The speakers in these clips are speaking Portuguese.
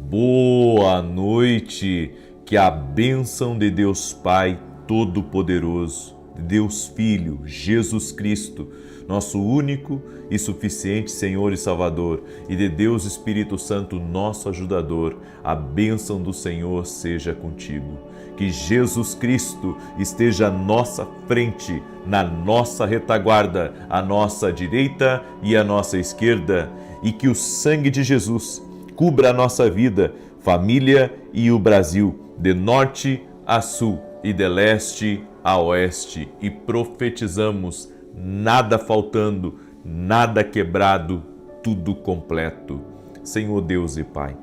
Boa noite, que a bênção de Deus Pai Todo-Poderoso, de Deus Filho, Jesus Cristo, nosso único e suficiente Senhor e Salvador, e de Deus Espírito Santo, nosso ajudador, a bênção do Senhor seja contigo. Que Jesus Cristo esteja à nossa frente, na nossa retaguarda, à nossa direita e à nossa esquerda, e que o sangue de Jesus cubra a nossa vida, família e o Brasil, de norte a sul e de leste a oeste, e profetizamos nada faltando, nada quebrado, tudo completo. Senhor Deus e Pai,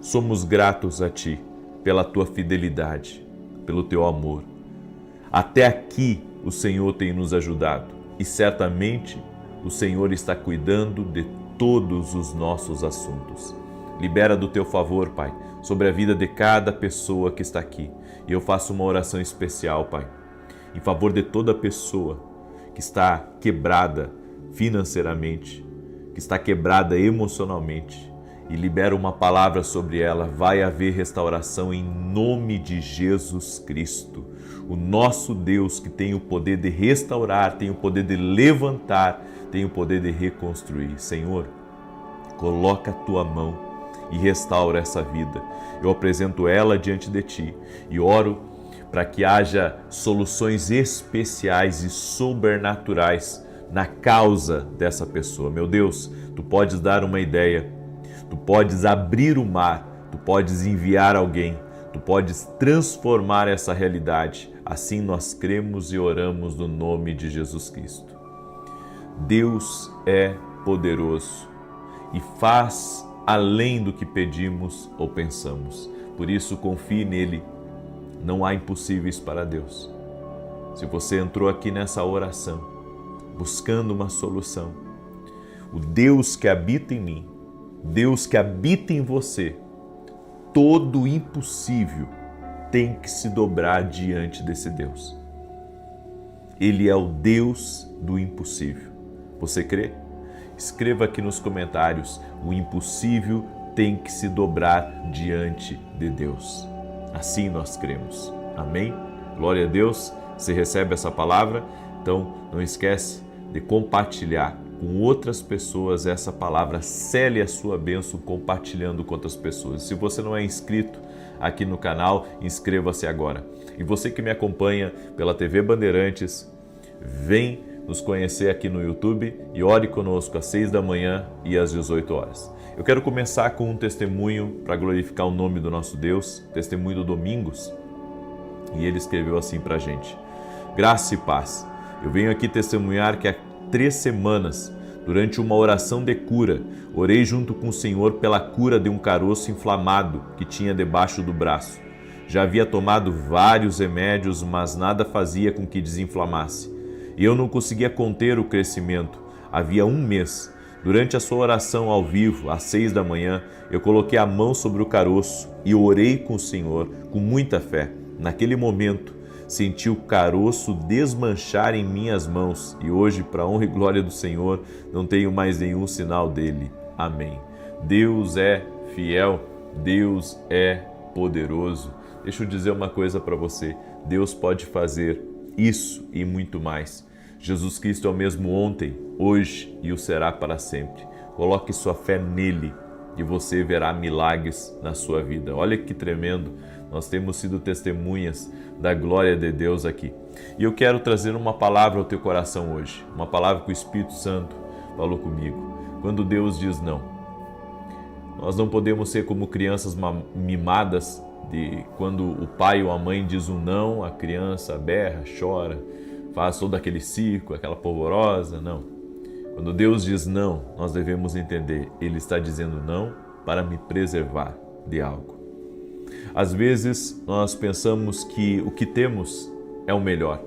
somos gratos a Ti pela Tua fidelidade, pelo Teu amor. Até aqui o Senhor tem nos ajudado e certamente o Senhor está cuidando de todos os nossos assuntos. Libera do Teu favor, Pai, sobre a vida de cada pessoa que está aqui. E eu faço uma oração especial, Pai, em favor de toda pessoa que está quebrada financeiramente, que está quebrada emocionalmente, e libera uma palavra sobre ela. Vai haver restauração em nome de Jesus Cristo. O nosso Deus, que tem o poder de restaurar, tem o poder de levantar, tem o poder de reconstruir. Senhor, coloca a Tua mão e restaura essa vida. Eu apresento ela diante de Ti e oro para que haja soluções especiais e sobrenaturais na causa dessa pessoa. Meu Deus, Tu podes dar uma ideia, Tu podes abrir o mar, Tu podes enviar alguém, Tu podes transformar essa realidade. Assim nós cremos e oramos no nome de Jesus Cristo. Deus é poderoso e faz além do que pedimos ou pensamos. Por isso, confie nele. Não há impossíveis para Deus. Se você entrou aqui nessa oração, buscando uma solução, o Deus que habita em mim, Deus que habita em você, todo impossível tem que se dobrar diante desse Deus. Ele é o Deus do impossível. Você crê? Escreva aqui nos comentários: o impossível tem que se dobrar diante de Deus. Assim nós cremos. Amém? Glória a Deus. Você recebe essa palavra? Então não esquece de compartilhar com outras pessoas essa palavra. Sele a sua bênção compartilhando com outras pessoas. Se você não é inscrito aqui no canal, inscreva-se agora. E você que me acompanha pela TV Bandeirantes, vem nos conhecer aqui no YouTube e ore conosco às 6 da manhã e às 18 horas. Eu quero começar com um testemunho para glorificar o nome do nosso Deus, testemunho do Domingos, e ele escreveu assim para a gente: graça e paz. Eu venho aqui testemunhar que há 3 semanas, durante uma oração de cura, orei junto com o Senhor pela cura de um caroço inflamado que tinha debaixo do braço. Já havia tomado vários remédios, mas nada fazia com que desinflamasse. E eu não conseguia conter o crescimento. Havia 1 mês. Durante a sua oração ao vivo, às 6 da manhã, eu coloquei a mão sobre o caroço e orei com o Senhor com muita fé. Naquele momento, senti o caroço desmanchar em minhas mãos e hoje, para a honra e glória do Senhor, não tenho mais nenhum sinal dele. Amém. Deus é fiel, Deus é poderoso. Deixa eu dizer uma coisa para você: Deus pode fazer isso e muito mais. Jesus Cristo é o mesmo ontem, hoje e o será para sempre. Coloque sua fé nele e você verá milagres na sua vida. Olha que tremendo, nós temos sido testemunhas da glória de Deus aqui. E eu quero trazer uma palavra ao teu coração hoje, uma palavra que o Espírito Santo falou comigo. Quando Deus diz não, nós não podemos ser como crianças mimadas, de quando o pai ou a mãe diz um não, a criança berra, chora, faz todo aquele circo, aquela polvorosa. Não. Quando Deus diz não, nós devemos entender, Ele está dizendo não para me preservar de algo. Às vezes nós pensamos que o que temos é o melhor,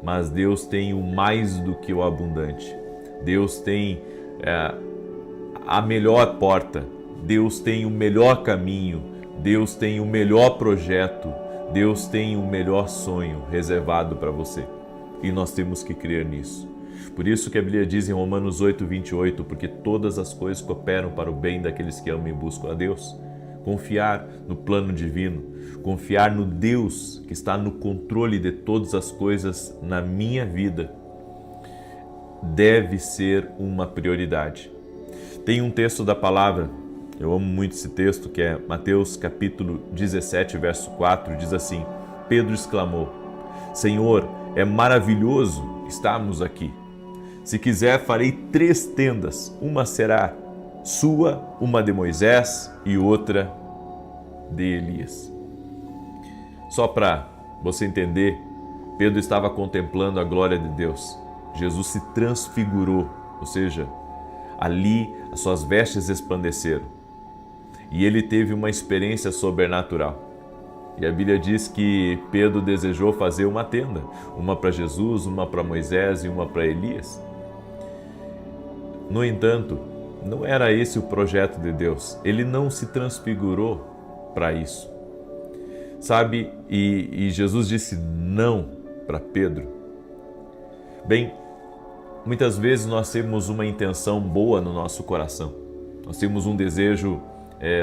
mas Deus tem o mais do que o abundante. Deus tem a melhor porta, Deus tem o melhor caminho, Deus tem o melhor projeto, Deus tem o melhor sonho reservado para você. E nós temos que crer nisso. Por isso que a Bíblia diz em Romanos 8:28, porque todas as coisas cooperam para o bem daqueles que amam e buscam a Deus. confiar no plano divino, confiar no Deus que está no controle de todas as coisas na minha vida, deve ser uma prioridade. Tem um texto da palavra, eu amo muito esse texto, que é Mateus capítulo 17, verso 4, diz assim: Pedro exclamou: Senhor, é maravilhoso estarmos aqui. Se quiser, farei 3 tendas, uma será sua, uma de Moisés e outra de Elias. Só para você entender, Pedro estava contemplando a glória de Deus. Jesus se transfigurou, ou seja, ali as suas vestes resplandeceram. E ele teve uma experiência sobrenatural. E a Bíblia diz que Pedro desejou fazer uma tenda, uma para Jesus, uma para Moisés e uma para Elias. No entanto, não era esse o projeto de Deus. Ele não se transfigurou para isso. Sabe, e Jesus disse não para Pedro. Bem, muitas vezes nós temos uma intenção boa no nosso coração. Nós temos um desejo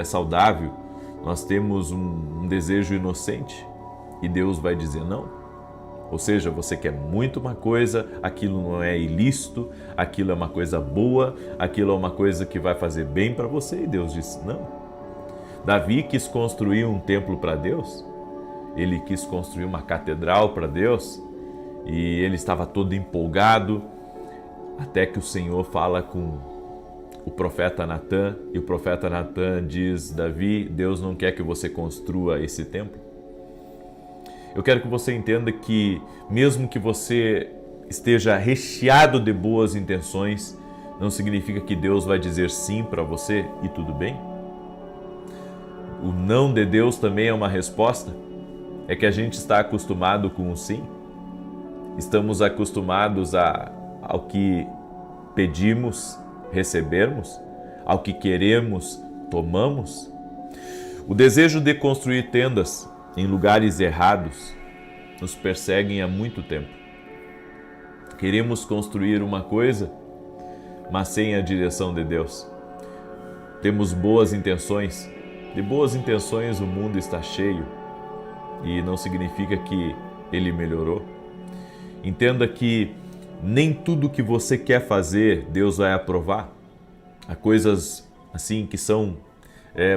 saudável, nós temos um desejo inocente e Deus vai dizer não. Ou seja, você quer muito uma coisa, aquilo não é ilícito, aquilo é uma coisa boa, aquilo é uma coisa que vai fazer bem para você e Deus disse não. Davi quis construir um templo para Deus, ele quis construir uma catedral para Deus e ele estava todo empolgado, até que o Senhor fala com o profeta Natã, e o profeta Natã diz: Davi, Deus não quer que você construa esse templo. Eu quero que você entenda que mesmo que você esteja recheado de boas intenções, não significa que Deus vai dizer sim para você e tudo bem. O não de Deus também é uma resposta. É que a gente está acostumado com o sim. Estamos acostumados ao que pedimos, recebermos, ao que queremos, tomamos. O desejo de construir tendas em lugares errados nos perseguem há muito tempo. Queremos construir uma coisa, mas sem a direção de Deus. Temos boas intenções. De boas intenções o mundo está cheio e não significa que ele melhorou. Entenda que nem tudo que você quer fazer Deus vai aprovar. Há coisas assim que são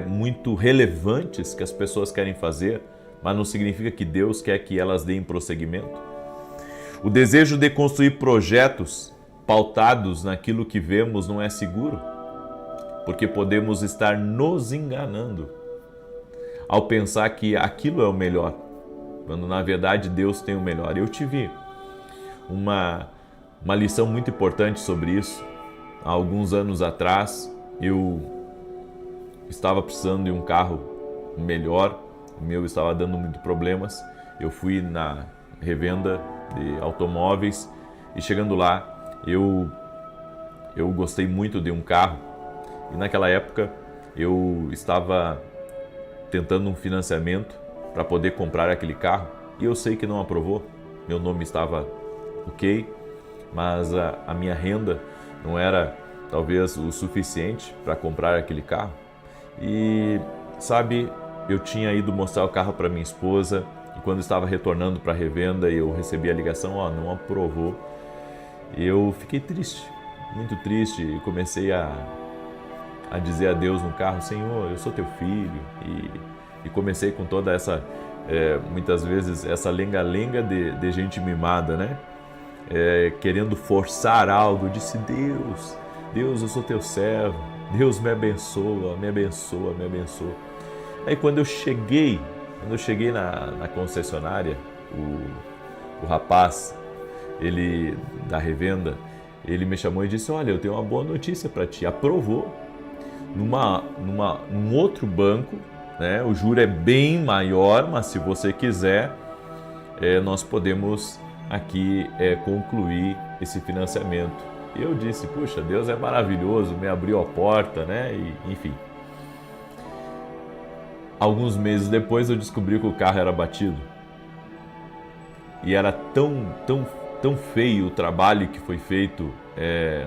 muito relevantes que as pessoas querem fazer, mas não significa que Deus quer que elas deem prosseguimento. O desejo de construir projetos pautados naquilo que vemos não é seguro, porque podemos estar nos enganando ao pensar que aquilo é o melhor, quando na verdade Deus tem o melhor. Eu tive uma lição muito importante sobre isso. Há alguns anos atrás, eu estava precisando de um carro melhor, o meu estava dando muito problemas. Eu fui na revenda de automóveis e chegando lá, eu gostei muito de um carro. E naquela época, eu estava tentando um financiamento para poder comprar aquele carro e eu sei que não aprovou. Meu nome estava ok, mas a minha renda não era talvez o suficiente para comprar aquele carro. E sabe, eu tinha ido mostrar o carro para minha esposa e quando estava retornando para a revenda eu recebi a ligação: não aprovou. Eu fiquei triste, muito triste, e comecei a dizer a Deus no carro: Senhor, eu sou teu filho. E comecei com toda essa, muitas vezes, essa lenga-lenga de gente mimada, né? Querendo forçar algo. Eu disse: Deus, eu sou teu servo, Deus me abençoa, me abençoa, me abençoa. Aí quando eu cheguei na concessionária, o rapaz, ele da revenda, ele me chamou e disse: olha, eu tenho uma boa notícia para ti, aprovou num outro banco, né? O juro é bem maior, mas se você quiser, nós podemos aqui concluir esse financiamento. E eu disse: puxa, Deus é maravilhoso, me abriu a porta, né? E, enfim. Alguns meses depois eu descobri que o carro era batido. E era tão feio o trabalho que foi feito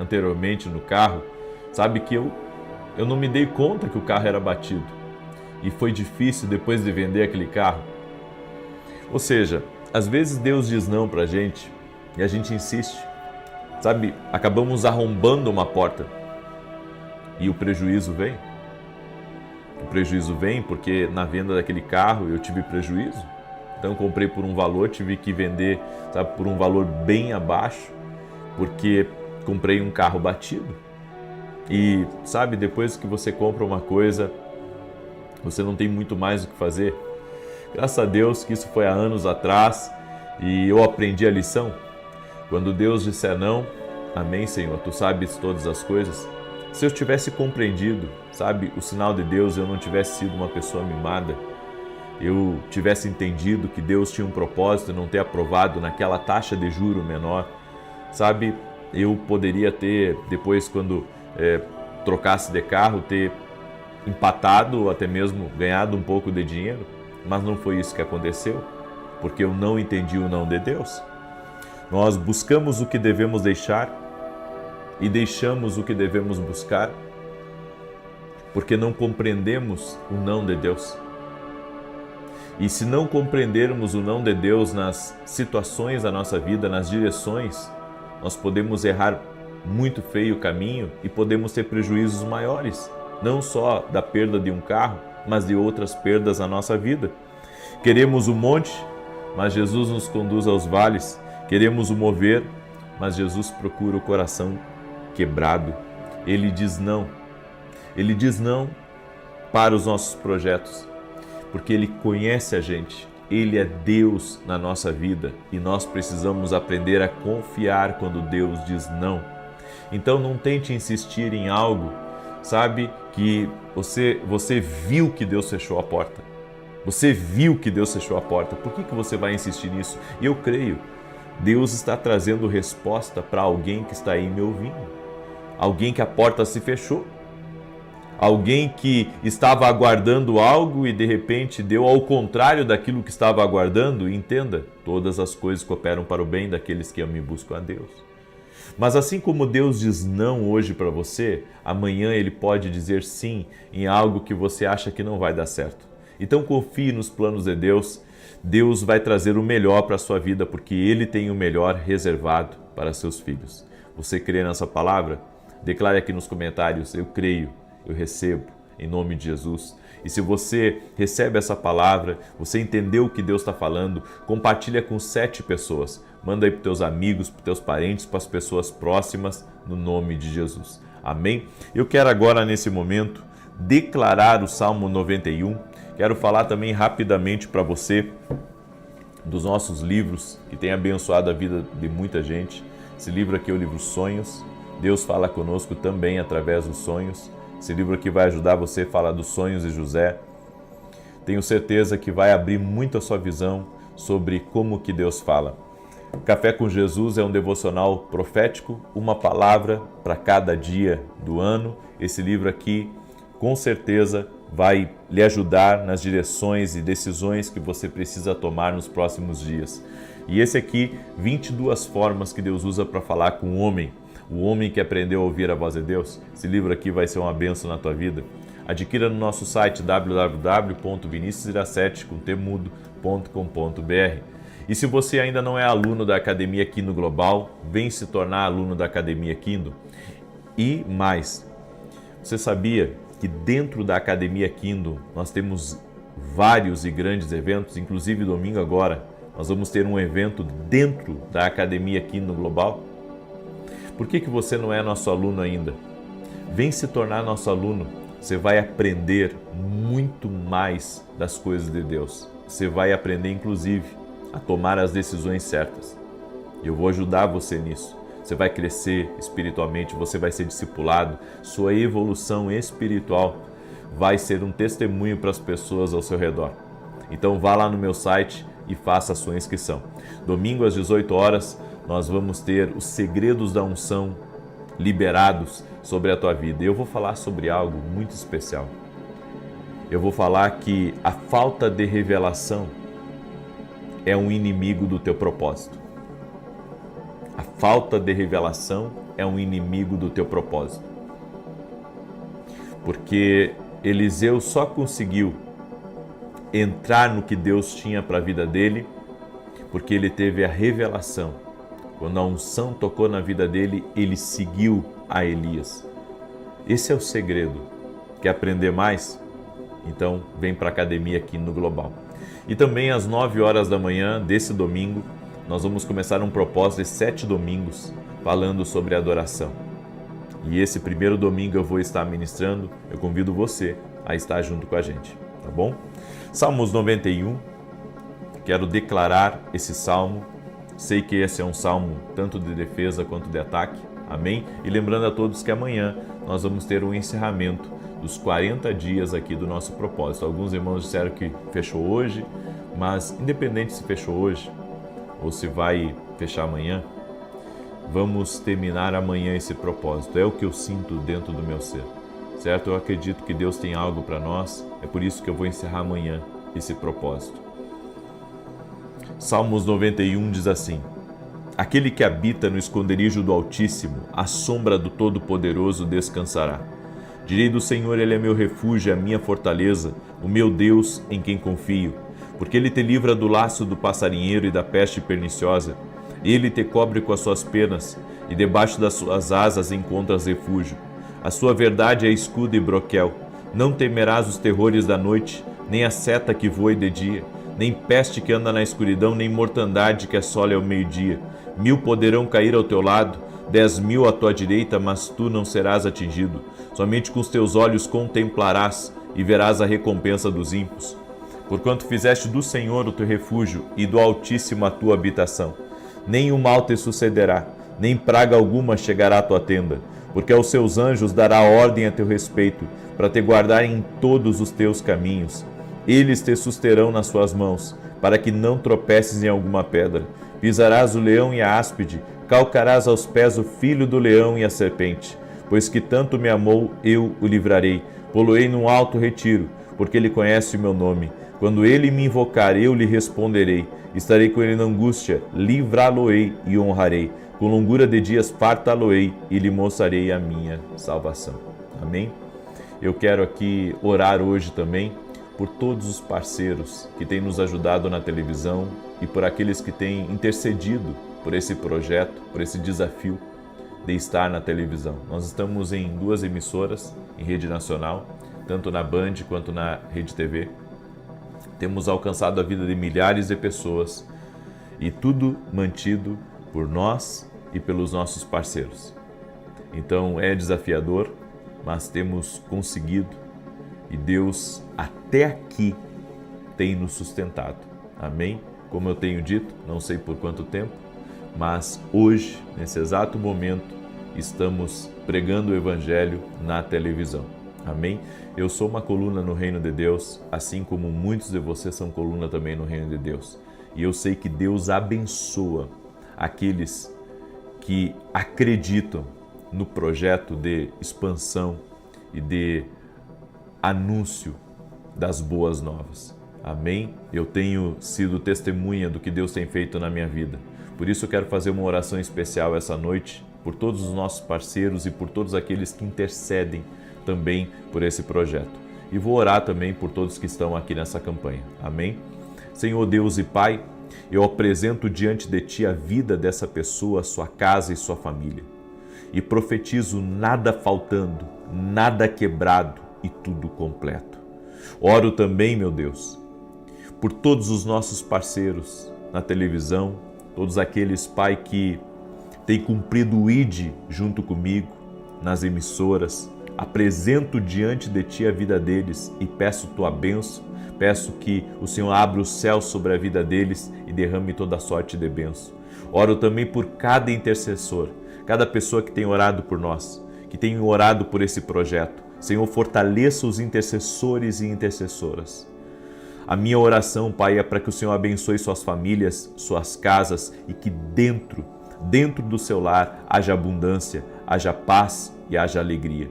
anteriormente no carro, sabe, que eu não me dei conta que o carro era batido. e foi difícil depois de vender aquele carro. Ou seja, às vezes Deus diz não pra gente e a gente insiste. Sabe, acabamos arrombando uma porta e o prejuízo vem. O prejuízo vem porque na venda daquele carro eu tive prejuízo. Então comprei por um valor, tive que vender, sabe, por um valor bem abaixo, porque comprei um carro batido. E sabe, depois que você compra uma coisa, você não tem muito mais o que fazer. Graças a Deus que isso foi há anos atrás e eu aprendi a lição. Quando Deus disser não, amém, Senhor, tu sabes todas as coisas. Se eu tivesse compreendido, sabe, o sinal de Deus, eu não tivesse sido uma pessoa mimada, eu tivesse entendido que Deus tinha um propósito, não ter aprovado naquela taxa de juro menor, sabe, eu poderia ter, depois quando trocasse de carro, ter empatado ou até mesmo ganhado um pouco de dinheiro, mas não foi isso que aconteceu, porque eu não entendi o não de Deus. Nós buscamos o que devemos deixar e deixamos o que devemos buscar, porque não compreendemos o não de Deus. E se não compreendermos o não de Deus nas situações da nossa vida, nas direções, nós podemos errar muito feio o caminho e podemos ter prejuízos maiores, não só da perda de um carro, mas de outras perdas na nossa vida. Queremos o monte, mas Jesus nos conduz aos vales. Queremos o mover, mas Jesus procura o coração quebrado. Ele diz não. Ele diz não para os nossos projetos, porque Ele conhece a gente. Ele é Deus na nossa vida e nós precisamos aprender a confiar quando Deus diz não. Então não tente insistir em algo, sabe, que você viu que Deus fechou a porta. Você viu que Deus fechou a porta. Por que você vai insistir nisso? E eu creio, Deus está trazendo resposta para alguém que está aí me ouvindo. Alguém que a porta se fechou. Alguém que estava aguardando algo e de repente deu ao contrário daquilo que estava aguardando. Entenda, todas as coisas cooperam para o bem daqueles que amam e buscam a Deus. Mas assim como Deus diz não hoje para você, amanhã Ele pode dizer sim em algo que você acha que não vai dar certo. Então confie nos planos de Deus. Deus vai trazer o melhor para a sua vida, porque Ele tem o melhor reservado para seus filhos. Você crê nessa palavra? Declare aqui nos comentários, eu creio, eu recebo, em nome de Jesus. E se você recebe essa palavra, você entendeu o que Deus está falando, compartilha com 7 pessoas. Manda aí para os teus amigos, para os teus parentes, para as pessoas próximas, no nome de Jesus. Amém? Eu quero agora, nesse momento, declarar o Salmo 91. Quero falar também rapidamente para você dos nossos livros, que tem abençoado a vida de muita gente. Esse livro aqui é o livro Sonhos. Deus fala conosco também através dos sonhos. Esse livro aqui vai ajudar você a falar dos sonhos de José. Tenho certeza que vai abrir muito a sua visão sobre como que Deus fala. Café com Jesus é um devocional profético, uma palavra para cada dia do ano. Esse livro aqui, com certeza, vai lhe ajudar nas direções e decisões que você precisa tomar nos próximos dias. E esse aqui, 22 formas que Deus usa para falar com o homem que aprendeu a ouvir a voz de Deus. Esse livro aqui vai ser uma bênção na tua vida. Adquira no nosso site www.viniciusiracete.com.br. E se você ainda não é aluno da Academia Kindle Global, vem se tornar aluno da Academia Kindle. E mais, você sabia que dentro da Academia Kindle nós temos vários e grandes eventos, inclusive domingo agora, nós vamos ter um evento dentro da Academia Kindle Global? Por que você não é nosso aluno ainda? Vem se tornar nosso aluno. Você vai aprender muito mais das coisas de Deus. Você vai aprender, inclusive, a tomar as decisões certas. Eu vou ajudar você nisso. Você vai crescer espiritualmente, você vai ser discipulado. Sua evolução espiritual vai ser um testemunho para as pessoas ao seu redor. Então vá lá no meu site e faça a sua inscrição. Domingo às 18 horas, nós vamos ter os segredos da unção liberados sobre a tua vida. Eu vou falar sobre algo muito especial. Eu vou falar que a falta de revelação é um inimigo do teu propósito. A falta de revelação é um inimigo do teu propósito. Porque Eliseu só conseguiu entrar no que Deus tinha para a vida dele, porque ele teve a revelação. Quando a unção tocou na vida dele, ele seguiu a Elias. Esse é o segredo. Quer aprender mais? Então vem para a academia aqui no Global. E também às 9 horas da manhã desse domingo, nós vamos começar um propósito de 7 domingos falando sobre adoração. E esse primeiro domingo eu vou estar ministrando, eu convido você a estar junto com a gente, tá bom? Salmos 91, quero declarar esse salmo. Sei que esse é um salmo tanto de defesa quanto de ataque, amém? E lembrando a todos que amanhã nós vamos ter um encerramento dos 40 dias aqui do nosso propósito. Alguns irmãos disseram que fechou hoje, mas independente se fechou hoje ou se vai fechar amanhã, vamos terminar amanhã esse propósito. É o que eu sinto dentro do meu ser, certo? Eu acredito que Deus tem algo para nós, é por isso que eu vou encerrar amanhã esse propósito. Salmos 91 diz assim: Aquele que habita no esconderijo do Altíssimo, à sombra do Todo-Poderoso descansará. Direi do Senhor, Ele é meu refúgio, a minha fortaleza, o meu Deus em quem confio. Porque Ele te livra do laço do passarinheiro e da peste perniciosa. Ele te cobre com as suas penas, e debaixo das suas asas encontras refúgio. A sua verdade é escudo e broquel. Não temerás os terrores da noite, nem a seta que voe de dia, nem peste que anda na escuridão, nem mortandade que assole ao meio-dia. 1000 poderão cair ao teu lado, 10.000 à tua direita, mas tu não serás atingido. Somente com os teus olhos contemplarás e verás a recompensa dos ímpios. Porquanto fizeste do Senhor o teu refúgio e do Altíssimo a tua habitação. Nem o mal te sucederá, nem praga alguma chegará à tua tenda, porque aos seus anjos dará ordem a teu respeito, para te guardarem em todos os teus caminhos. Eles te susterão nas suas mãos, para que não tropeces em alguma pedra. Pisarás o leão e a áspide, calcarás aos pés o filho do leão e a serpente. Pois que tanto me amou, eu o livrarei, pô-lo-ei num alto retiro, porque ele conhece o meu nome. Quando ele me invocar, eu lhe responderei. Estarei com ele na angústia, livrá-lo-ei e honrarei. Com longura de dias fartá-lo-ei e lhe mostrarei a minha salvação. Amém? Eu quero aqui orar hoje também por todos os parceiros que têm nos ajudado na televisão e por aqueles que têm intercedido por esse projeto, por esse desafio de estar na televisão. Nós estamos em 2 emissoras em rede nacional, tanto na Band quanto na Rede TV. Temos alcançado a vida de milhares de pessoas e tudo mantido por nós e pelos nossos parceiros. Então é desafiador, mas temos conseguido e Deus até aqui tem nos sustentado. Amém? Como eu tenho dito, não sei por quanto tempo, mas hoje, nesse exato momento, estamos pregando o Evangelho na televisão. Amém? Eu sou uma coluna no Reino de Deus, assim como muitos de vocês são coluna também no Reino de Deus. E eu sei que Deus abençoa aqueles que acreditam no projeto de expansão e de anúncio das boas novas. Amém? Eu tenho sido testemunha do que Deus tem feito na minha vida. Por isso eu quero fazer uma oração especial essa noite por todos os nossos parceiros e por todos aqueles que intercedem também por esse projeto. E vou orar também por todos que estão aqui nessa campanha. Amém? Senhor Deus e Pai, eu apresento diante de Ti a vida dessa pessoa, sua casa e sua família. E profetizo nada faltando, nada quebrado e tudo completo. Oro também, meu Deus, por todos os nossos parceiros na televisão, todos aqueles, Pai, que têm cumprido o ID junto comigo nas emissoras. Apresento diante de Ti a vida deles e peço Tua bênção. Peço que o Senhor abra o céu sobre a vida deles e derrame toda sorte de bênção. Oro também por cada intercessor, cada pessoa que tem orado por nós, que tem orado por esse projeto. Senhor, fortaleça os intercessores e intercessoras. A minha oração, Pai, é para que o Senhor abençoe suas famílias, suas casas e que dentro do seu lar haja abundância, haja paz e haja alegria.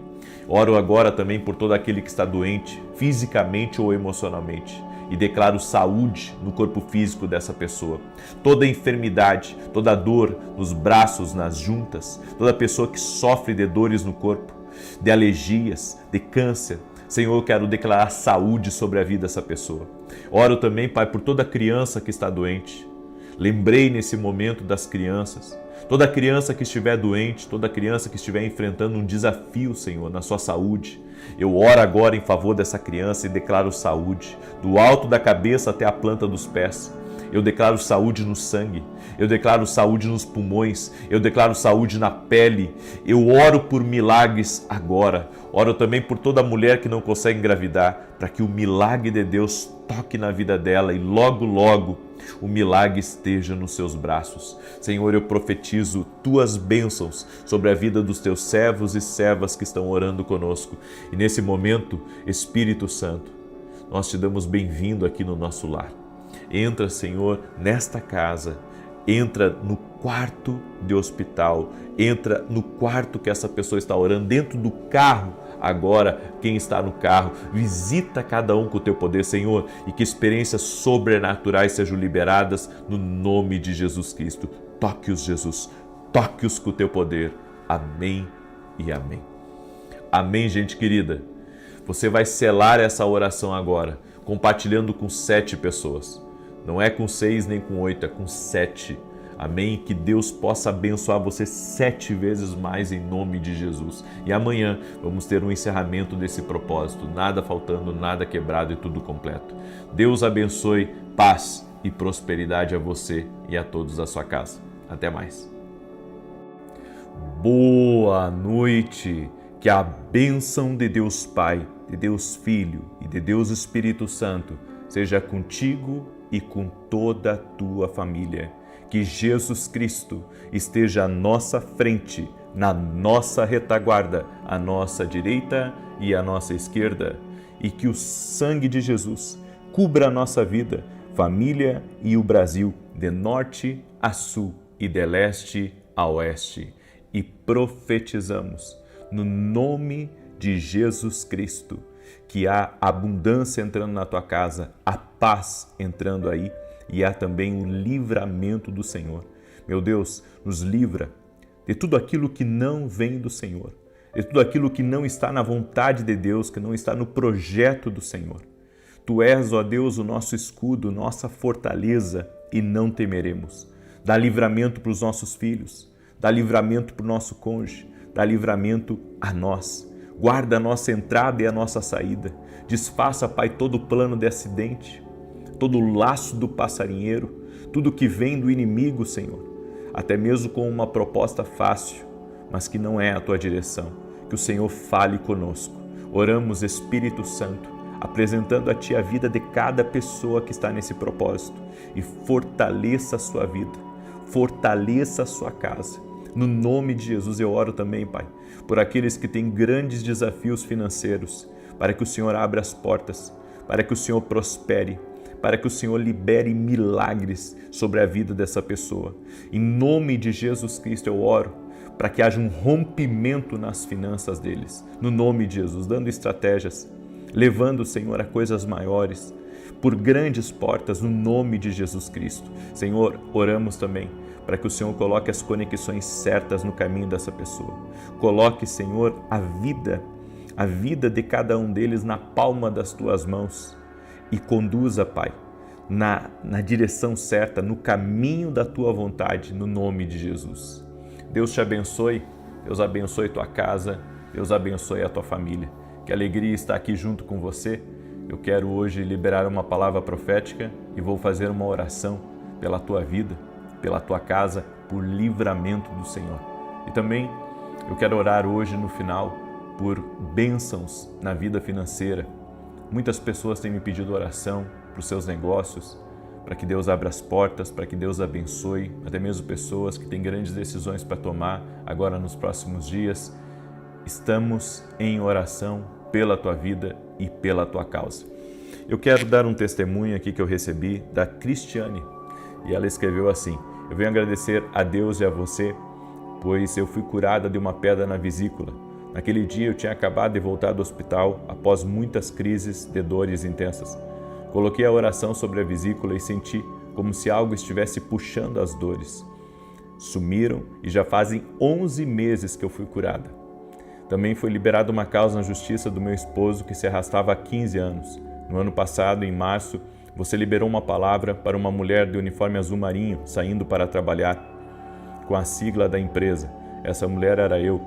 Oro agora também por todo aquele que está doente, fisicamente ou emocionalmente, e declaro saúde no corpo físico dessa pessoa. Toda enfermidade, toda dor nos braços, nas juntas, toda pessoa que sofre de dores no corpo, de alergias, de câncer, Senhor, eu quero declarar saúde sobre a vida dessa pessoa. Oro também, Pai, por toda criança que está doente. Lembrei nesse momento das crianças. Toda criança que estiver doente, toda criança que estiver enfrentando um desafio, Senhor, na sua saúde. Eu oro agora em favor dessa criança e declaro saúde, do alto da cabeça até a planta dos pés. Eu declaro saúde no sangue, eu declaro saúde nos pulmões, eu declaro saúde na pele. Eu oro por milagres agora. Oro também por toda mulher que não consegue engravidar, para que o milagre de Deus toque na vida dela e logo, logo o milagre esteja nos seus braços. Senhor, eu profetizo tuas bênçãos sobre a vida dos teus servos e servas que estão orando conosco. E nesse momento, Espírito Santo, nós te damos bem-vindo aqui no nosso lar. Entra, Senhor, nesta casa, entra no quarto de hospital, entra no quarto que essa pessoa está orando, dentro do carro. Agora, quem está no carro, visita cada um com o teu poder, Senhor, e que experiências sobrenaturais sejam liberadas no nome de Jesus Cristo. Toque-os, Jesus, toque-os com o teu poder. Amém e amém. Amém, gente querida. Você vai selar essa oração agora, compartilhando com 7 pessoas. Não é com 6 nem com 8, é com 7. Amém? Que Deus possa abençoar você 7 vezes mais em nome de Jesus. E amanhã vamos ter um encerramento desse propósito. Nada faltando, nada quebrado e tudo completo. Deus abençoe, paz e prosperidade a você e a todos da sua casa. Até mais. Boa noite. Que a bênção de Deus Pai, de Deus Filho e de Deus Espírito Santo seja contigo e com toda a tua família. Que Jesus Cristo esteja à nossa frente, na nossa retaguarda, à nossa direita e à nossa esquerda. E que o sangue de Jesus cubra a nossa vida, família e o Brasil, de norte a sul e de leste a oeste. E profetizamos, no nome de Jesus Cristo, que há abundância entrando na tua casa, a paz entrando aí e há também o livramento do Senhor. Meu Deus, nos livra de tudo aquilo que não vem do Senhor, de tudo aquilo que não está na vontade de Deus, que não está no projeto do Senhor. Tu és, ó Deus, o nosso escudo, nossa fortaleza e não temeremos. Dá livramento para os nossos filhos, dá livramento para o nosso cônjuge, dá livramento a nós. Guarda a nossa entrada e a nossa saída. Desfaça, Pai, todo o plano de acidente, todo o laço do passarinheiro, tudo que vem do inimigo, Senhor. Até mesmo com uma proposta fácil, mas que não é a tua direção. Que o Senhor fale conosco. Oramos, Espírito Santo, apresentando a Ti a vida de cada pessoa que está nesse propósito e fortaleça a sua vida, fortaleça a sua casa. No nome de Jesus eu oro também, Pai, por aqueles que têm grandes desafios financeiros, para que o Senhor abra as portas, para que o Senhor prospere, para que o Senhor libere milagres sobre a vida dessa pessoa. Em nome de Jesus Cristo eu oro para que haja um rompimento nas finanças deles, no nome de Jesus, dando estratégias, levando o Senhor a coisas maiores, por grandes portas, no nome de Jesus Cristo. Senhor, oramos também para que o Senhor coloque as conexões certas no caminho dessa pessoa. Coloque, Senhor, a vida de cada um deles na palma das Tuas mãos e conduza, Pai, na direção certa, no caminho da Tua vontade, no nome de Jesus. Deus te abençoe, Deus abençoe tua casa, Deus abençoe a tua família. Que alegria estar aqui junto com você. Eu quero hoje liberar uma palavra profética e vou fazer uma oração pela tua vida, pela tua casa, por livramento do Senhor. E também eu quero orar hoje no final por bênçãos na vida financeira. Muitas pessoas têm me pedido oração para os seus negócios, para que Deus abra as portas, para que Deus abençoe, até mesmo pessoas que têm grandes decisões para tomar agora nos próximos dias. Estamos em oração pela tua vida e pela tua causa. Eu quero dar um testemunho aqui que eu recebi da Cristiane e ela escreveu assim: eu venho agradecer a Deus e a você, pois eu fui curada de uma pedra na vesícula. Naquele dia eu tinha acabado de voltar do hospital após muitas crises de dores intensas. Coloquei a oração sobre a vesícula e senti como se algo estivesse puxando as dores. Sumiram e já fazem 11 meses que eu fui curada. Também foi liberada uma causa na justiça do meu esposo que se arrastava há 15 anos. No ano passado, em março, você liberou uma palavra para uma mulher de uniforme azul marinho saindo para trabalhar com a sigla da empresa. Essa mulher era eu.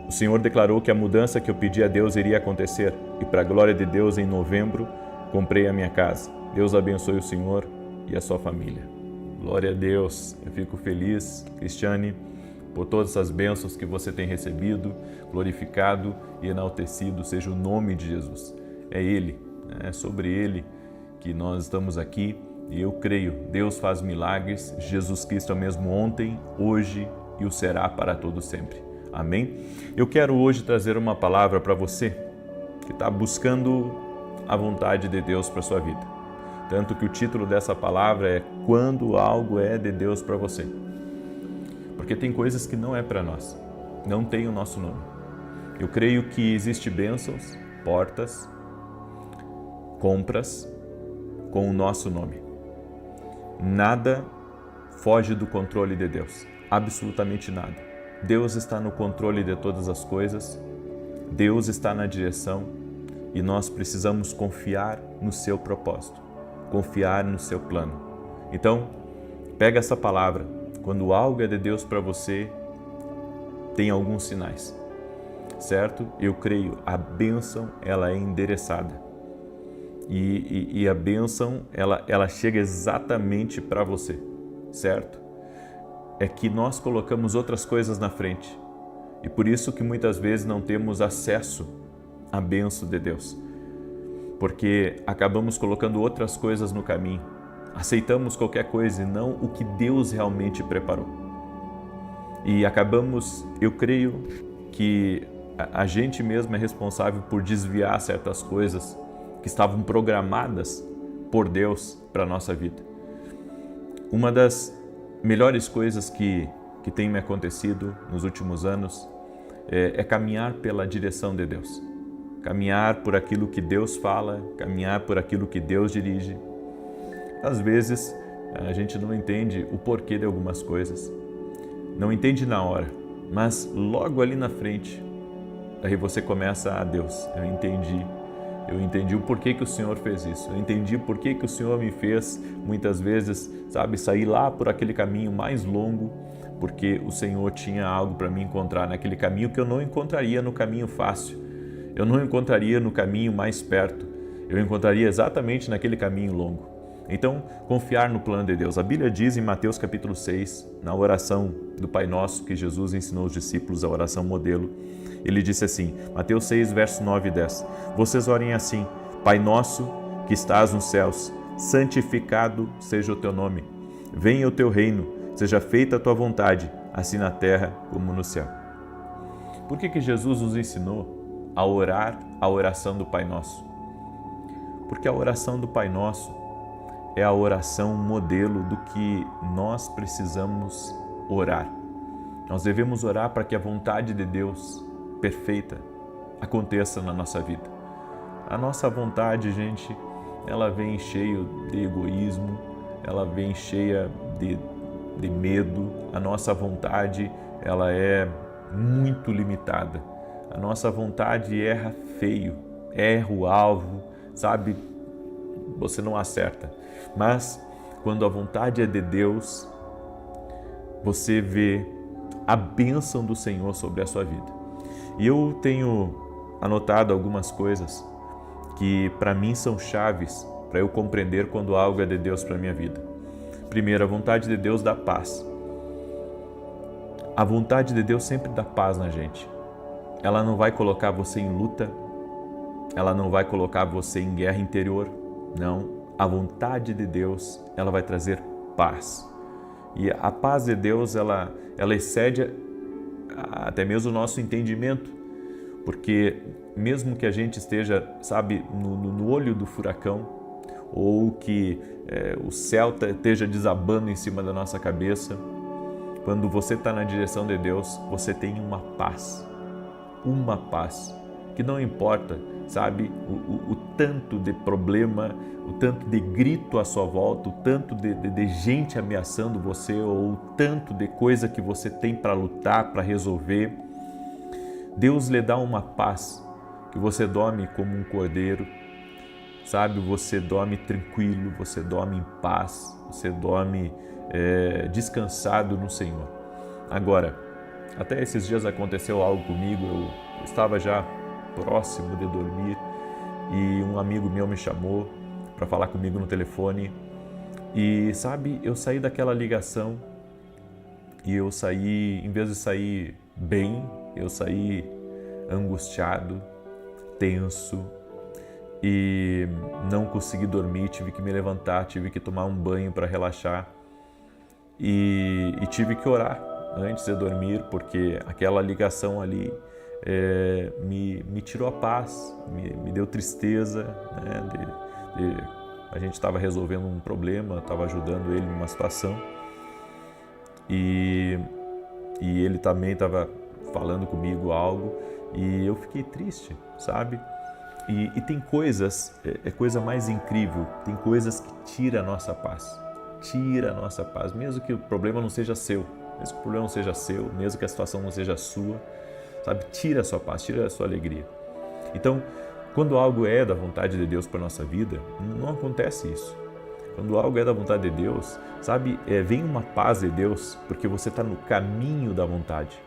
O Senhor declarou que a mudança que eu pedi a Deus iria acontecer e, para a glória de Deus, em novembro, comprei a minha casa. Deus abençoe o Senhor e a sua família. Glória a Deus. Eu fico feliz, Cristiane, por todas as bênçãos que você tem recebido, glorificado e enaltecido seja o nome de Jesus. É Ele, é sobre Ele que nós estamos aqui e eu creio, Deus faz milagres, Jesus Cristo é o mesmo ontem, hoje e o será para todo sempre. Amém? Eu quero hoje trazer uma palavra para você que está buscando a vontade de Deus para a sua vida. Tanto que o título dessa palavra é Quando algo é de Deus para você. Porque tem coisas que não é para nós, não tem o nosso nome. Eu creio que existem bênçãos, portas, compras com o nosso nome. Nada foge do controle de Deus, absolutamente nada. Deus está no controle de todas as coisas, Deus está na direção e nós precisamos confiar no seu propósito, confiar no seu plano. Então, pega essa palavra. Quando algo é de Deus para você, tem alguns sinais, certo? Eu creio, a bênção ela é endereçada e a bênção ela chega exatamente para você, certo? É que nós colocamos outras coisas na frente e por isso que muitas vezes não temos acesso à bênção de Deus, porque acabamos colocando outras coisas no caminho. Aceitamos qualquer coisa e não o que Deus realmente preparou. E acabamos, eu creio que a gente mesmo é responsável por desviar certas coisas que estavam programadas por Deus para a nossa vida. Uma das melhores coisas que tem me acontecido nos últimos anos é caminhar pela direção de Deus. Caminhar por aquilo que Deus fala, caminhar por aquilo que Deus dirige. Às vezes, a gente não entende o porquê de algumas coisas, não entende na hora, mas logo ali na frente, aí você começa Deus, eu entendi o porquê que o Senhor fez isso, eu entendi o porquê que o Senhor me fez, muitas vezes, sair lá por aquele caminho mais longo, porque o Senhor tinha algo para me encontrar naquele caminho que eu não encontraria no caminho fácil, eu não encontraria no caminho mais perto, eu encontraria exatamente naquele caminho longo. Então, confiar no plano de Deus. A Bíblia diz em Mateus capítulo 6, na oração do Pai Nosso, que Jesus ensinou os discípulos, a oração modelo, ele disse assim, Mateus 6, verso 9 e 10, vocês orem assim, Pai Nosso que estás nos céus, santificado seja o teu nome, venha o teu reino, seja feita a tua vontade, assim na terra como no céu. Por que Jesus nos ensinou a orar a oração do Pai Nosso? Porque a oração do Pai Nosso é a oração modelo do que nós precisamos orar. Nós devemos orar para que a vontade de Deus perfeita aconteça na nossa vida. A nossa vontade, gente, ela vem cheia de egoísmo, ela vem cheia de medo. A nossa vontade, ela é muito limitada. A nossa vontade erra feio, erra o alvo, sabe? Você não acerta. Mas quando a vontade é de Deus, você vê a bênção do Senhor sobre a sua vida. E eu tenho anotado algumas coisas que para mim são chaves para eu compreender quando algo é de Deus para a minha vida. Primeiro, a vontade de Deus dá paz. A vontade de Deus sempre dá paz na gente. Ela não vai colocar você em luta, ela não vai colocar você em guerra interior, não. A vontade de Deus, ela vai trazer paz. E a paz de Deus, ela excede até mesmo o nosso entendimento, porque mesmo que a gente esteja, no olho do furacão, ou que o céu esteja desabando em cima da nossa cabeça, quando você está na direção de Deus, você tem uma paz que não importa, o tanto de problema, o tanto de grito à sua volta, o tanto de gente ameaçando você ou o tanto de coisa que você tem para lutar, para resolver. Deus lhe dá uma paz, que você dorme como um cordeiro, sabe? Você dorme tranquilo, você dorme em paz, você dorme descansado no Senhor. Agora, até esses dias aconteceu algo comigo, eu estava já próximo de dormir e um amigo meu me chamou para falar comigo no telefone e, sabe, eu saí daquela ligação e eu saí, em vez de sair bem, eu saí angustiado, tenso e não consegui dormir, tive que me levantar, tive que tomar um banho para relaxar e tive que orar antes de dormir, porque aquela ligação ali me tirou a paz, me deu tristeza, né? A gente estava resolvendo um problema, estava ajudando ele numa situação e ele também estava falando comigo algo e eu fiquei triste, sabe? E tem coisas, coisa mais incrível, tem coisas que tiram a nossa paz, mesmo que o problema não seja seu, mesmo que a situação não seja sua, sabe? Tira a sua paz, tira a sua alegria. Então, quando algo é da vontade de Deus para a nossa vida, não acontece isso. Quando algo é da vontade de Deus, sabe, vem uma paz de Deus, porque você está no caminho da vontade.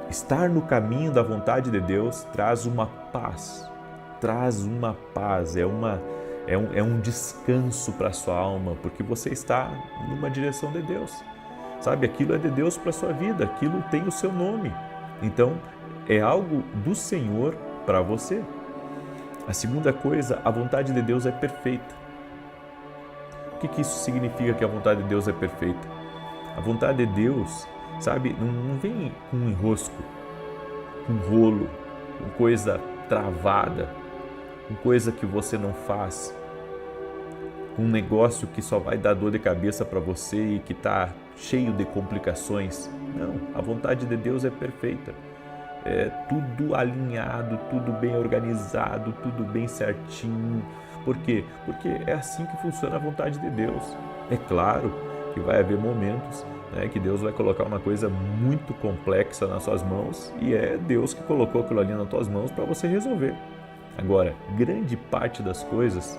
Estar no caminho da vontade de Deus traz uma paz, é um descanso para a sua alma, porque você está numa direção de Deus. Sabe, aquilo é de Deus para a sua vida, aquilo tem o seu nome. Então, é algo do Senhor para você. A segunda coisa, a vontade de Deus é perfeita. O que isso significa que a vontade de Deus é perfeita? A vontade de Deus, sabe, não vem com um enrosco, com rolo, com coisa travada, com coisa que você não faz, com um negócio que só vai dar dor de cabeça para você e que está cheio de complicações. Não, a vontade de Deus é perfeita. É tudo alinhado, tudo bem organizado, tudo bem certinho. Por quê? Porque é assim que funciona a vontade de Deus. É claro que vai haver momentos, né, que Deus vai colocar uma coisa muito complexa nas suas mãos e é Deus que colocou aquilo ali nas tuas mãos para você resolver. Agora, grande parte das coisas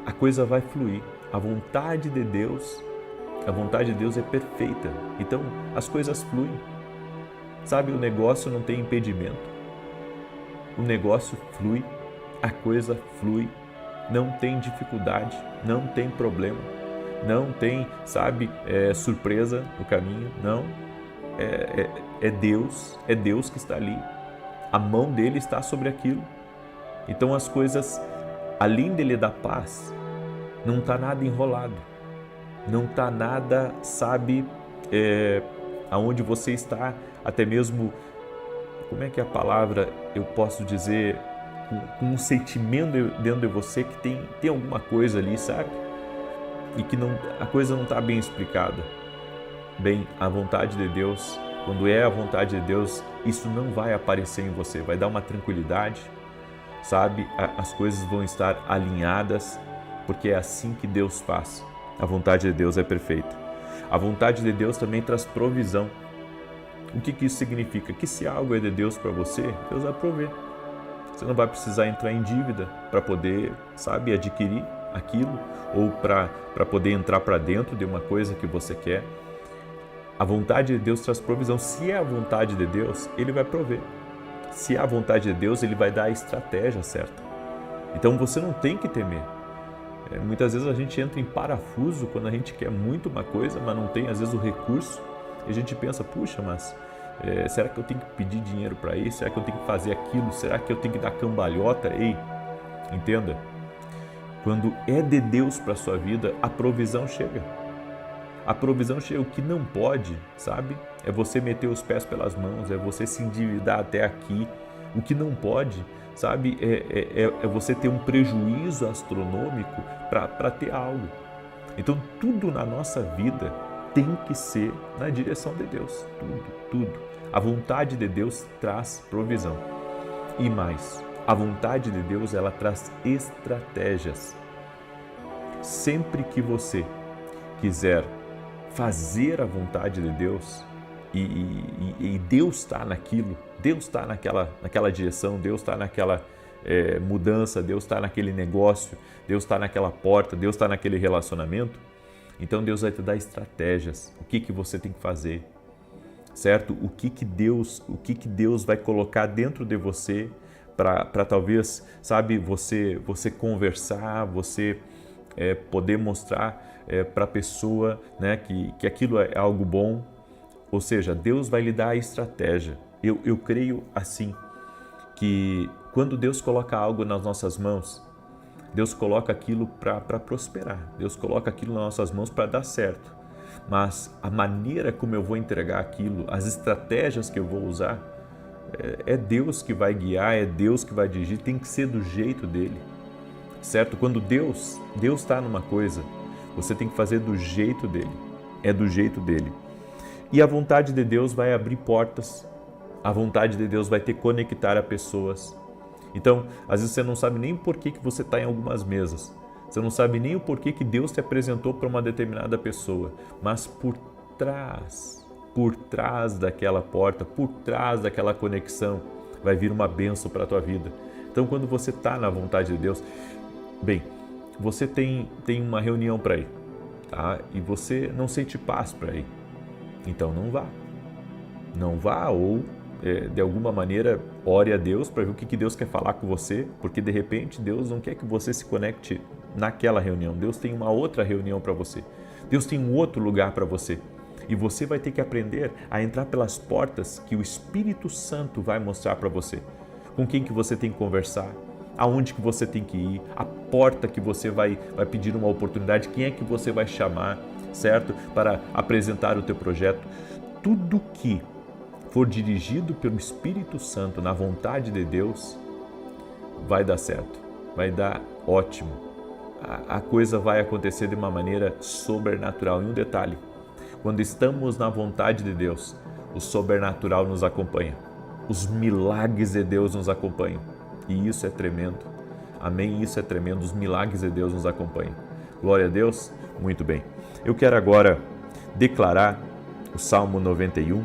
a coisa vai fluir. A vontade de Deus é perfeita. Então, as coisas fluem. Sabe, o negócio não tem impedimento. O negócio flui, a coisa flui, não tem dificuldade, não tem problema, não tem, sabe, surpresa no caminho, não. É Deus que está ali. A mão dele está sobre aquilo. Então as coisas, além dele dar paz, não está nada enrolado, não está nada, sabe, aonde você está, até mesmo, como é que é a palavra, eu posso dizer, com um sentimento dentro de você que tem alguma coisa ali, sabe? E que a coisa não está bem explicada. Bem, a vontade de Deus, quando é a vontade de Deus, isso não vai aparecer em você, vai dar uma tranquilidade, sabe? As coisas vão estar alinhadas, porque é assim que Deus faz. A vontade de Deus é perfeita. A vontade de Deus também traz provisão. O que isso significa? Que se algo é de Deus para você, Deus vai prover. Você não vai precisar entrar em dívida para poder, sabe, adquirir aquilo ou para poder entrar para dentro de uma coisa que você quer. A vontade de Deus traz provisão. Se é a vontade de Deus, Ele vai prover. Se é a vontade de Deus, Ele vai dar a estratégia certa. Então você não tem que temer. Muitas vezes a gente entra em parafuso quando a gente quer muito uma coisa, mas não tem às vezes o recurso. E a gente pensa, puxa, mas será que eu tenho que pedir dinheiro para isso? Será que eu tenho que fazer aquilo? Será que eu tenho que dar cambalhota? Ei, entenda. Quando é de Deus para a sua vida, a provisão chega. A provisão chega. O que não pode, sabe? É você meter os pés pelas mãos, é você se endividar até aqui. O que não pode, sabe? É você ter um prejuízo astronômico para ter algo. Então, tudo na nossa vida tem que ser na direção de Deus. Tudo. A vontade de Deus traz provisão. E mais, a vontade de Deus, ela traz estratégias. Sempre que você quiser fazer a vontade de Deus, e Deus está naquilo, Deus está naquela direção, Deus está naquela mudança, Deus está naquele negócio, Deus está naquela porta, Deus está naquele relacionamento, então Deus vai te dar estratégias, o que você tem que fazer, certo? O que Deus vai colocar dentro de você para talvez, sabe, você conversar, você poder mostrar para a pessoa, né, que aquilo é algo bom. Ou seja, Deus vai lhe dar a estratégia. Eu creio assim, que quando Deus coloca algo nas nossas mãos, Deus coloca aquilo para prosperar. Deus coloca aquilo nas nossas mãos para dar certo. Mas a maneira como eu vou entregar aquilo, as estratégias que eu vou usar, é Deus que vai guiar, é Deus que vai dirigir, tem que ser do jeito dele, certo? Quando Deus está numa coisa, você tem que fazer do jeito dele, é do jeito dele. E a vontade de Deus vai abrir portas, a vontade de Deus vai te conectar a pessoas. Então, às vezes você não sabe nem por que você está em algumas mesas, você não sabe nem o porquê que Deus te apresentou para uma determinada pessoa, mas por trás daquela porta, por trás daquela conexão, vai vir uma bênção para a tua vida. Então, quando você está na vontade de Deus, bem, você tem uma reunião para ir, tá? E você não sente paz para ir. Então não vá ou de alguma maneira ore a Deus para ver o que Deus quer falar com você, porque de repente Deus não quer que você se conecte naquela reunião, Deus tem uma outra reunião para você, Deus tem um outro lugar para você e você vai ter que aprender a entrar pelas portas que o Espírito Santo vai mostrar para você, com quem que você tem que conversar, aonde que você tem que ir, a porta que você vai pedir uma oportunidade, quem é que você vai chamar, certo? Para apresentar o teu projeto. Tudo que for dirigido pelo Espírito Santo na vontade de Deus, vai dar certo, vai dar ótimo. A coisa vai acontecer de uma maneira sobrenatural. E um detalhe, quando estamos na vontade de Deus, o sobrenatural nos acompanha, os milagres de Deus nos acompanham. E isso é tremendo. Amém? Isso é tremendo. Os milagres de Deus nos acompanham. Glória a Deus. Muito bem. Eu quero agora declarar o Salmo 91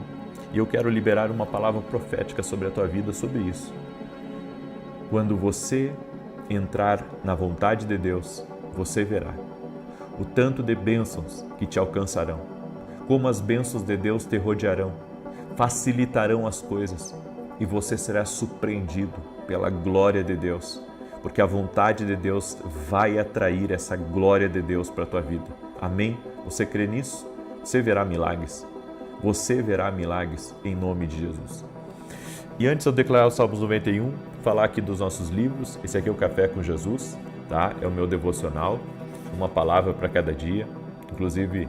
e eu quero liberar uma palavra profética sobre a tua vida, sobre isso. Quando você entrar na vontade de Deus, você verá o tanto de bênçãos que te alcançarão, como as bênçãos de Deus te rodearão, facilitarão as coisas e você será surpreendido pela glória de Deus, porque a vontade de Deus vai atrair essa glória de Deus para a tua vida. Amém? Você crê nisso? Você verá milagres. Você verá milagres em nome de Jesus. E antes de eu declarar o Salmos 91, falar aqui dos nossos livros. Esse aqui é o Café com Jesus, tá? É o meu devocional, uma palavra para cada dia. Inclusive,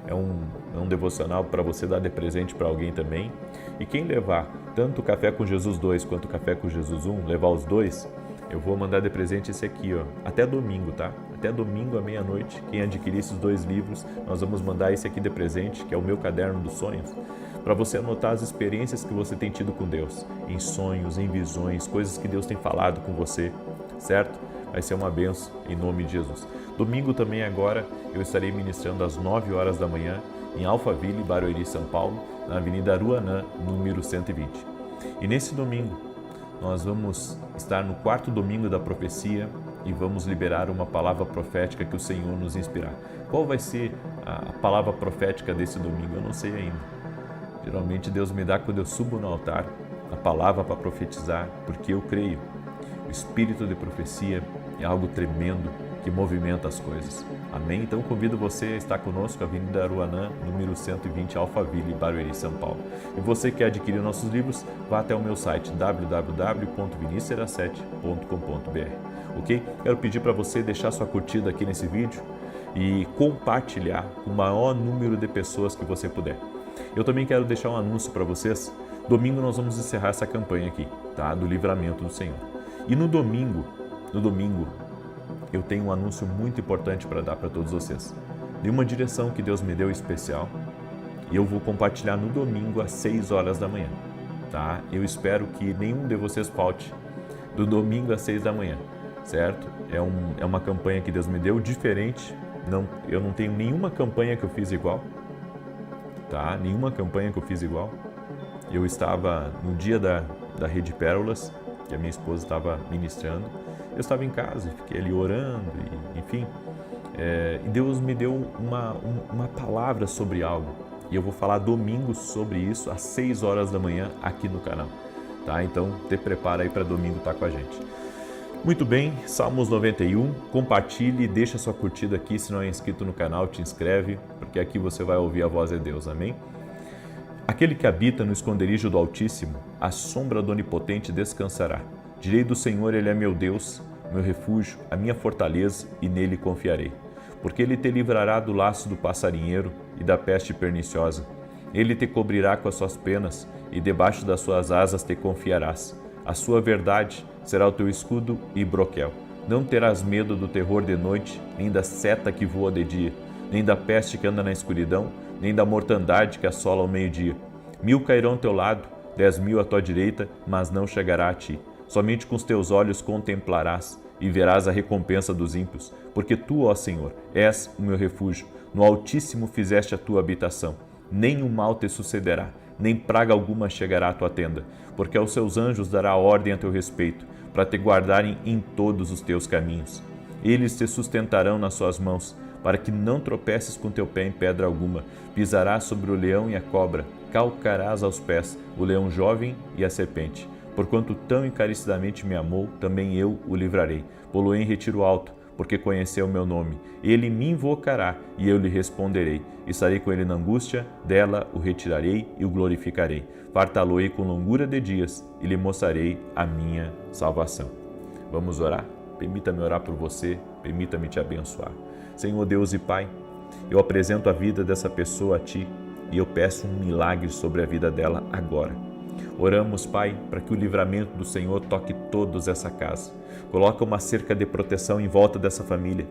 é um devocional para você dar de presente para alguém também. E quem levar tanto o Café com Jesus 2 quanto o Café com Jesus 1, levar os dois, eu vou mandar de presente esse aqui, ó, até domingo, tá? Até domingo à meia-noite, quem adquirir esses dois livros, nós vamos mandar esse aqui de presente, que é o meu caderno dos sonhos, para você anotar as experiências que você tem tido com Deus, em sonhos, em visões, coisas que Deus tem falado com você, certo? Vai ser uma benção em nome de Jesus. Domingo também agora eu estarei ministrando às 9 horas da manhã em Alphaville, Barueri, São Paulo, na Avenida Aruanã, número 120. E nesse domingo nós vamos estar no quarto domingo da profecia e vamos liberar uma palavra profética que o Senhor nos inspirar. Qual vai ser a palavra profética desse domingo? Eu não sei ainda. Geralmente Deus me dá quando eu subo no altar a palavra para profetizar, porque eu creio. O espírito de profecia é algo tremendo que movimenta as coisas. Amém? Então convido você a estar conosco, Avenida Aruanã, número 120, Alphaville, Barueri, São Paulo. E você que quer adquirir nossos livros, vá até o meu site www.vinicius07.com.br. Ok? Quero pedir para você deixar sua curtida aqui nesse vídeo e compartilhar com o maior número de pessoas que você puder. Eu também quero deixar um anúncio para vocês. Domingo nós vamos encerrar essa campanha aqui, tá? Do livramento do Senhor. E no domingo, eu tenho um anúncio muito importante para dar para todos vocês. De uma direção que Deus me deu especial e eu vou compartilhar no domingo às 6 horas da manhã, tá? Eu espero que nenhum de vocês falte do domingo às 6 da manhã, certo? É uma campanha que Deus me deu diferente, eu não tenho nenhuma campanha que eu fiz igual, tá? Nenhuma campanha que eu fiz igual. Eu estava no dia da Rede Pérolas, que a minha esposa estava ministrando. Eu estava em casa, fiquei ali orando, e, enfim. E Deus me deu uma palavra sobre algo. E eu vou falar domingo sobre isso, às 6 horas da manhã, aqui no canal. Tá? Então, te prepara aí para domingo estar com a gente. Muito bem, Salmos 91, compartilhe, deixa sua curtida aqui, se não é inscrito no canal, te inscreve, porque aqui você vai ouvir a voz de Deus, amém? Aquele que habita no esconderijo do Altíssimo, à sombra do Onipotente descansará. Direi do Senhor, Ele é meu Deus, meu refúgio, a minha fortaleza, e nele confiarei. Porque Ele te livrará do laço do passarinheiro e da peste perniciosa. Ele te cobrirá com as suas penas, e debaixo das suas asas te confiarás. A sua verdade será o teu escudo e broquel. Não terás medo do terror de noite, nem da seta que voa de dia, nem da peste que anda na escuridão, nem da mortandade que assola ao meio-dia. 1000 cairão ao teu lado, 10.000 à tua direita, mas não chegará a ti. Somente com os teus olhos contemplarás e verás a recompensa dos ímpios, porque tu, ó Senhor, és o meu refúgio. No Altíssimo fizeste a tua habitação. Nenhum mal te sucederá, nem praga alguma chegará à tua tenda, porque aos seus anjos dará ordem a teu respeito, para te guardarem em todos os teus caminhos. Eles te sustentarão nas suas mãos, para que não tropeces com teu pé em pedra alguma. Pisarás sobre o leão e a cobra, calcarás aos pés o leão jovem e a serpente. Porquanto tão encarecidamente me amou, também eu o livrarei. Pô-lo-ei em retiro alto, porque conheceu o meu nome. Ele me invocará, e eu lhe responderei. Estarei com ele na angústia, dela o retirarei e o glorificarei. Fartá-lo-ei com longura de dias, e lhe mostrarei a minha salvação. Vamos orar? Permita-me orar por você, permita-me te abençoar. Senhor Deus e Pai, eu apresento a vida dessa pessoa a Ti, e eu peço um milagre sobre a vida dela agora. Oramos, Pai, para que o livramento do Senhor toque todos essa casa. Coloca uma cerca de proteção em volta dessa família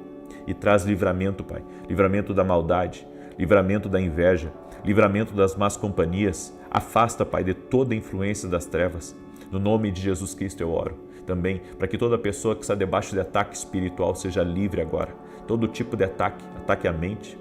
e traz livramento, Pai. Livramento da maldade, livramento da inveja, livramento das más companhias. Afasta, Pai, de toda a influência das trevas. No nome de Jesus Cristo eu oro. Também para que toda pessoa que está debaixo de ataque espiritual seja livre agora. Todo tipo de ataque, ataque à mente,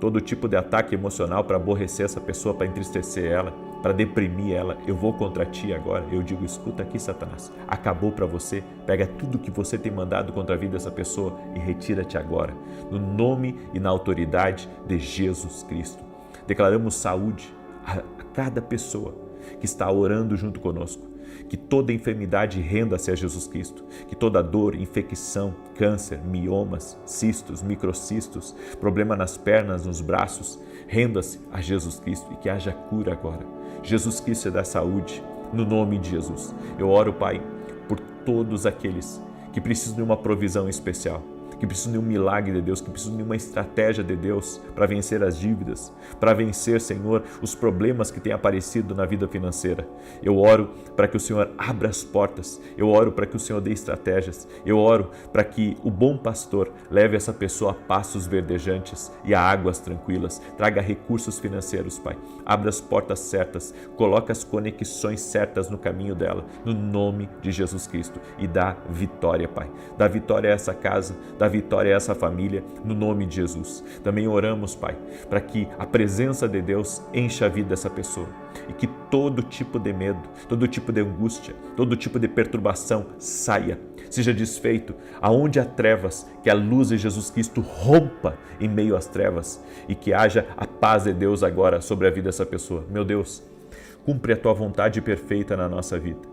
todo tipo de ataque emocional para aborrecer essa pessoa, para entristecer ela, para deprimir ela, eu vou contra ti agora. Eu digo, escuta aqui, Satanás, acabou para você, pega tudo que você tem mandado contra a vida dessa pessoa e retira-te agora, no nome e na autoridade de Jesus Cristo. Declaramos saúde a cada pessoa que está orando junto conosco. Que toda enfermidade renda-se a Jesus Cristo, que toda dor, infecção, câncer, miomas, cistos, microcistos, problema nas pernas, nos braços, renda-se a Jesus Cristo e que haja cura agora. Jesus Cristo é da saúde, no nome de Jesus. Eu oro, Pai, por todos aqueles que precisam de uma provisão especial, que precisam de um milagre de Deus, que precisam de uma estratégia de Deus para vencer as dívidas, para vencer, Senhor, os problemas que têm aparecido na vida financeira. Eu oro para que o Senhor abra as portas, eu oro para que o Senhor dê estratégias, eu oro para que o bom pastor leve essa pessoa a passos verdejantes e a águas tranquilas, traga recursos financeiros, Pai. Abra as portas certas, coloca as conexões certas no caminho dela, no nome de Jesus Cristo, e dá vitória, Pai. Dá vitória a essa casa, dá vitória a essa família, no nome de Jesus. Também oramos, Pai, para que a presença de Deus encha a vida dessa pessoa e que todo tipo de medo, todo tipo de angústia, todo tipo de perturbação saia, seja desfeito. Aonde há trevas, que a luz de Jesus Cristo rompa em meio às trevas e que haja a paz de Deus agora sobre a vida dessa pessoa. Meu Deus, cumpre a Tua vontade perfeita na nossa vida.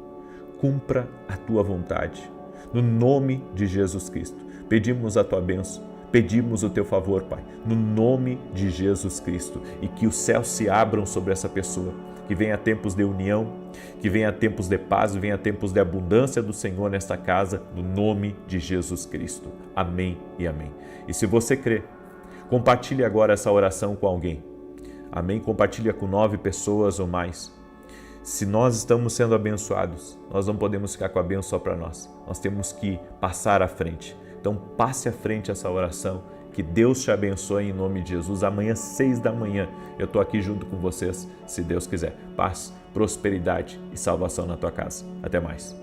Cumpra a Tua vontade. No nome de Jesus Cristo, pedimos a Tua bênção, pedimos o Teu favor, Pai, no nome de Jesus Cristo, e que os céus se abram sobre essa pessoa, que venha tempos de união, que venha tempos de paz, venha tempos de abundância do Senhor nesta casa, no nome de Jesus Cristo. Amém e amém. E se você crê, compartilhe agora essa oração com alguém. Amém? Compartilha com 9 pessoas ou mais. Se nós estamos sendo abençoados, nós não podemos ficar com a bênção só para nós. Nós temos que passar à frente. Então passe à frente essa oração. Que Deus te abençoe em nome de Jesus. Amanhã, 6 da manhã, eu estou aqui junto com vocês, se Deus quiser. Paz, prosperidade e salvação na tua casa. Até mais.